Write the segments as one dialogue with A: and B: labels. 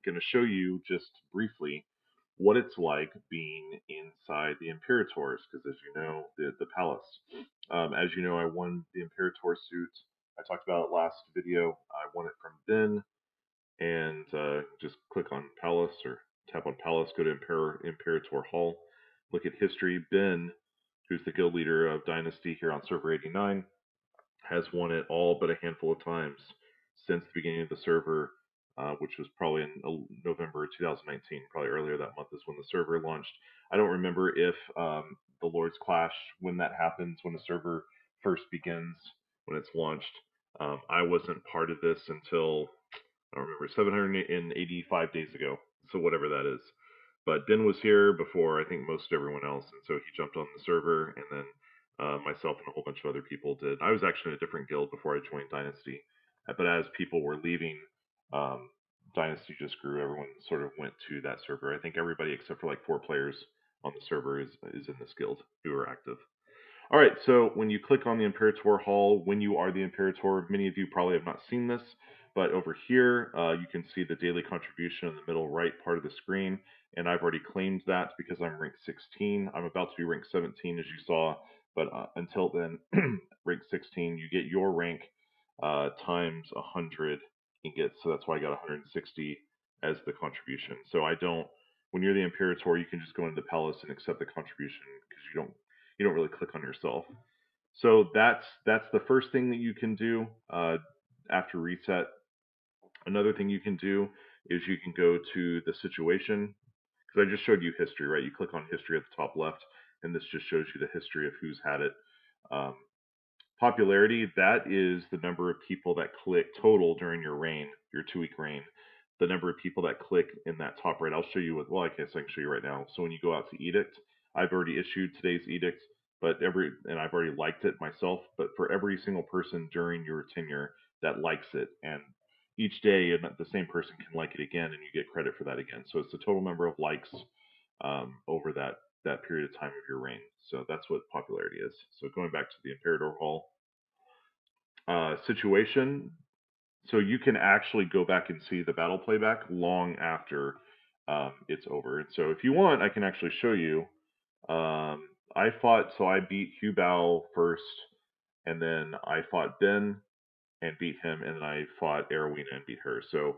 A: going to show you just briefly what it's like being inside the Imperators, because as you know, the palace. As you know, I won the Imperator suit. I talked about it last video. I won it from Ben, and just click on Palace or tap on Palace, go to Imperator Hall, look at history. Ben, who's the guild leader of Dynasty here on server 89, has won it all but a handful of times since the beginning of the server, which was probably in November 2019, probably earlier that month is when the server launched. I don't remember if the Lord's Clash, when that happens, when the server first begins, when it's launched. I wasn't part of this until I don't remember, 785 days ago. So whatever that is. But Ben was here before I think most everyone else, and so he jumped on the server, and then myself and a whole bunch of other people did. I was actually in a different guild before I joined Dynasty, but as people were leaving, um, Dynasty just grew. Everyone sort of went to that server. I think everybody except for like 4 players on the server is in this guild who are active. All right, so when you click on the Imperator Hall, when you are the Imperator, many of you probably have not seen this, but over here you can see the daily contribution in the middle right part of the screen, and I've already claimed that because I'm rank 16. I'm about to be rank 17 as you saw, but until then, rank 16, you get your rank times 100 ingots, so that's why I got 160 as the contribution. So I don't, when you're the Imperator, you can just go into the palace and accept the contribution because you don't really click on yourself. So that's the first thing that you can do after reset. Another thing you can do is you can go to the situation, because I just showed you history, right? You click on history at the top left, and this just shows you the history of who's had it. Um, Popularity, that is the number of people that click total during your reign, your 2-week reign. The number of people that click in that top right. I'll show you with, well, I guess I can show you right now. So when you go out to edict, I've already issued today's edict, and I've already liked it myself, but for every single person during your tenure that likes it, and each day the same person can like it again and you get credit for that again. So it's the total number of likes over that period of time of your reign. So that's what popularity is. So going back to the Imperator Hall, situation, so you can actually go back and see the battle playback long after it's over. And so if you want, I can actually show you. I beat Hugh Bao first, and then I fought Ben and beat him, and then I fought Arowina and beat her. So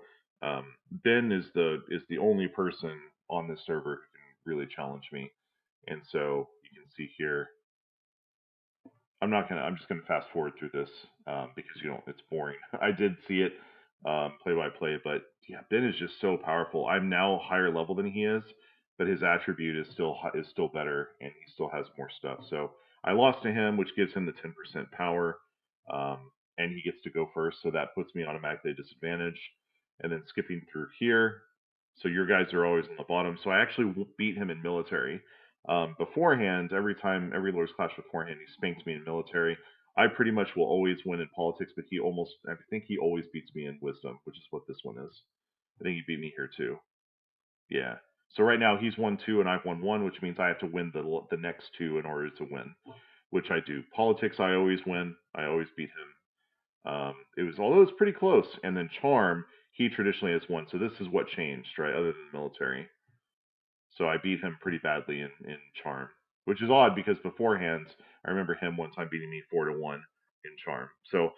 A: Ben is the only person on this server who can really challenge me. And so you can see here, I'm just gonna fast forward through this because it's boring. I did see it play by play, but yeah, Ben is just so powerful. I'm now higher level than he is, but his attribute is still better, and he still has more stuff. So I lost to him, which gives him the 10% power, and he gets to go first, so that puts me automatically at disadvantage. And then skipping through here, so your guys are always on the bottom. So I actually beat him in military. Beforehand, every Lord's Clash beforehand, he spanked me in military. I pretty much will always win in politics, but I think he always beats me in wisdom, which is what this one is. I think he beat me here too. Yeah. So right now he's won 2 and I've won 1, which means I have to win the next 2 in order to win, which I do. Politics, I always win. I always beat him. Although it's pretty close. And then charm, he traditionally has won. So this is what changed, right? Other than military. So I beat him pretty badly in Charm, which is odd because beforehand I remember him one time beating me 4-1 in Charm. So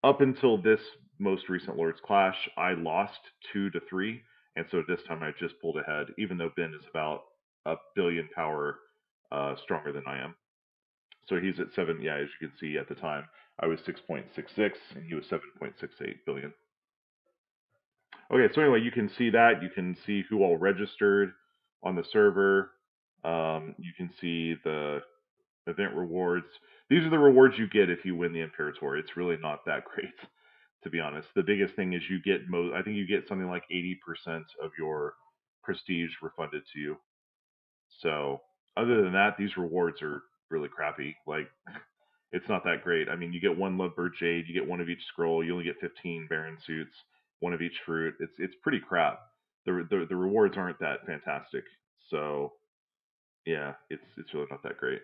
A: up until this most recent Lord's Clash, I lost 2-3, and so this time I just pulled ahead, even though Ben is about a billion power stronger than I am. So he's at 7. Yeah, as you can see at the time, I was 6.66 and he was 7.68 billion. Okay, so anyway, you can see that. You can see who all registered on the server. You can see the event rewards. These are the rewards you get if you win the Imperator. It's really not that great, to be honest. The biggest thing is I think you get something like 80% of your prestige refunded to you. So other than that, these rewards are really crappy. Like, it's not that great. I mean, you get 1 Lovebird Jade, you get 1 of each scroll, you only get 15 Baron suits, 1 of each fruit. It's pretty crap. The rewards aren't that fantastic. So yeah, it's really not that great.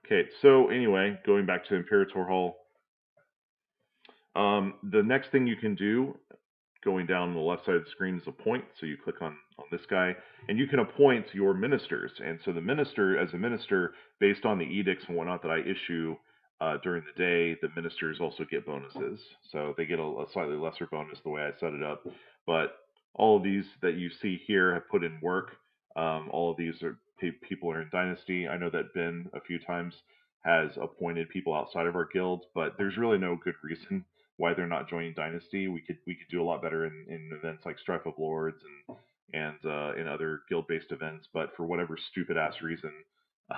A: Okay, so anyway, going back to Imperator Hall, the next thing you can do, going down on the left side of the screen is a point. So you click on this guy, and you can appoint your ministers. And so the minister, as a minister, based on the edicts and whatnot that I issue during the day, the ministers also get bonuses. So they get a slightly lesser bonus the way I set it up. But all of these that you see here have put in work. All of these are people are in Dynasty. I know that Ben a few times has appointed people outside of our guild, but there's really no good reason why they're not joining Dynasty. We could do a lot better in events like Strife of Lords and in other guild based events, but for whatever stupid ass reason,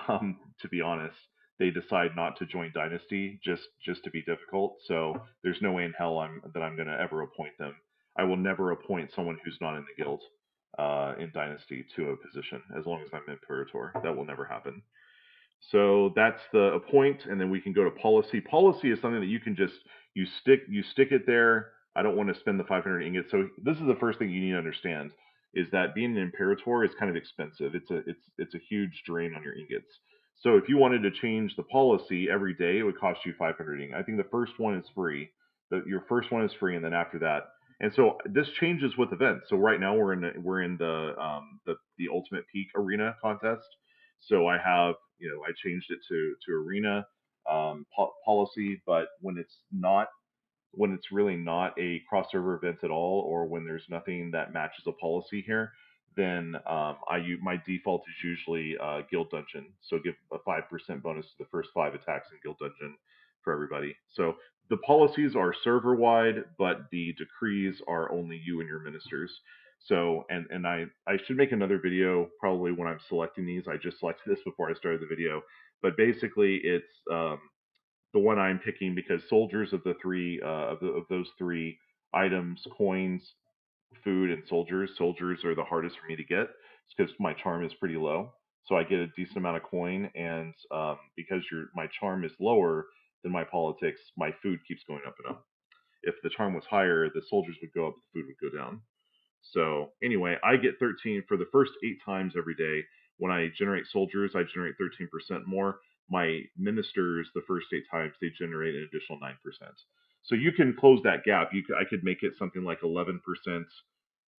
A: to be honest, they decide not to join Dynasty just to be difficult. So there's no way in hell I'm gonna ever appoint them. I will never appoint someone who's not in the guild in Dynasty to a position as long as I'm Imperator. That will never happen. So that's the a point, and then we can go to policy. Policy is something that you can just you stick it there. I don't want to spend the 500 ingots. So this is the first thing you need to understand is that being an Imperator is kind of expensive. It's a huge drain on your ingots. So if you wanted to change the policy every day, it would cost you 500 ingots. I think the first one is free. Your first one is free, and then after that. And so this changes with events. So right now we're in the Ultimate Peak Arena contest. So I have, I changed it to arena policy, but when it's really not a cross server event at all, or when there's nothing that matches a policy here, then my default is usually Guild Dungeon. So give a 5% bonus to the first 5 attacks in Guild Dungeon for everybody. So the policies are server wide, but the decrees are only you and your ministers. So and I should make another video probably when I'm selecting these. I just selected this before I started the video, but basically it's the one I'm picking because soldiers of the three of those three items, coins, food, and soldiers. Soldiers are the hardest for me to get because my charm is pretty low. So I get a decent amount of coin, and because my charm is lower than my politics, my food keeps going up and up. If the charm was higher, the soldiers would go up, the food would go down. So anyway, I get 13 for the first 8 times every day. When I generate soldiers, I generate 13% more. My ministers, the first 8 times, they generate an additional 9%. So you can close that gap. I could make it something like 11%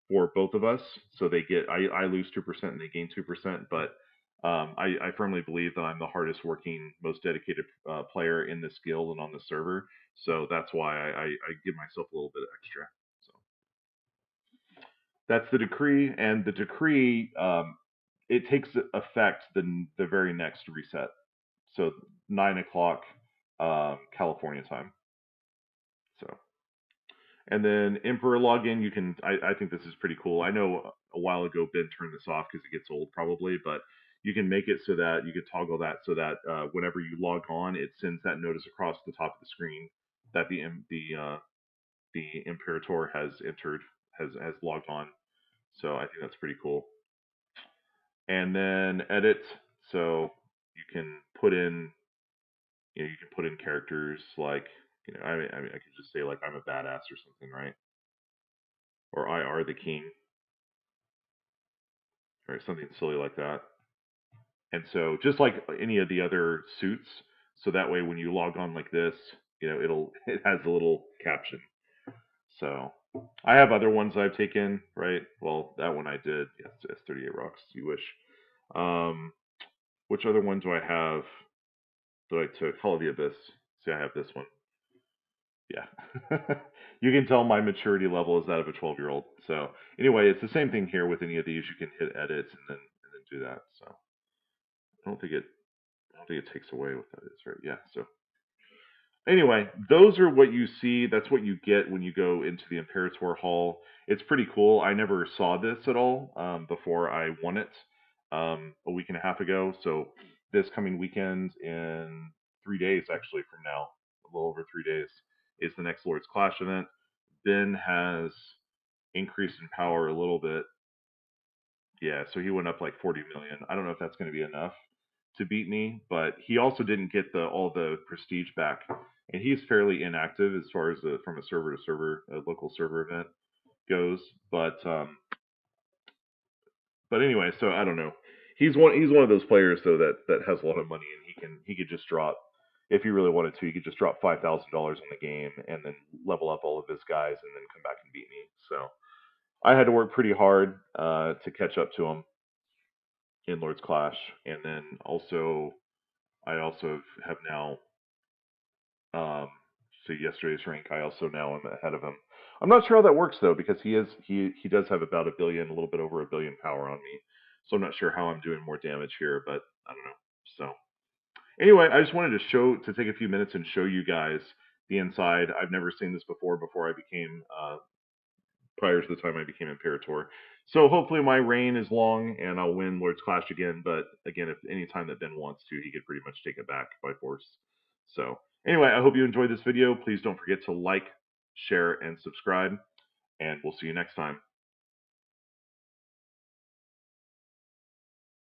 A: for both of us. So I lose 2% and they gain 2%. But I firmly believe that I'm the hardest working, most dedicated player in this guild and on the server. So that's why I give myself a little bit extra. So that's the decree, and the decree it takes effect the very next reset. So 9 o'clock California time. So and then Emperor login, you can. I think this is pretty cool. I know a while ago Ben turned this off because it gets old probably, but you can make it so that you can toggle that so that whenever you log on, it sends that notice across the top of the screen that the Imperator has entered has logged on. So I think that's pretty cool. And then edit. So you can put in, you can put in characters like, I could just say like I'm a badass or something, right? Or I are the king, or something silly like that. And so just like any of the other suits, so that way when you log on like this, it has a little caption. So I have other ones I've taken, right? Well, that one I did. Yes, it's 38 rocks. You wish. Um, which other one do I have that I took? Hall of the Abyss. See, I have this one. Yeah. You can tell my maturity level is that of a 12-year-old. So anyway, it's the same thing here with any of these. You can hit edit and then do that. So I don't think it I don't think it takes away what that is, right? Yeah. So anyway, those are what you see. That's what you get when you go into the Imperator Hall. It's pretty cool. I never saw this at all before I won it a week and a half ago. So this coming weekend, in 3 days actually from now, a little over 3 days, is the next Lord's Clash event. Ben has increased in power a little bit. Yeah, so he went up like 40 million. I don't know if that's going to be enough to beat me, but he also didn't get all the prestige back, and he's fairly inactive as far as from a server to server, a local server event goes. But anyway, so I don't know. He's one of those players though that has a lot of money, and he could just drop. if he really wanted to, he could just drop $5,000 on the game and then level up all of his guys and then come back and beat me. So I had to work pretty hard to catch up to him in Lord's Clash, and then also I also have now so yesterday's rank. I also now am ahead of him. I'm not sure how that works though, because he does have about a billion, a little bit over a billion power on me. So I'm not sure how I'm doing more damage here, but I don't know. So anyway, I just wanted to take a few minutes and show you guys the inside. I've never seen this before I became prior to the time I became Imperator. So hopefully my reign is long and I'll win Lord's Clash again. But again, if any time that Ben wants to, he could pretty much take it back by force. So anyway, I hope you enjoyed this video. Please don't forget to like, share, and subscribe, and we'll see you next time.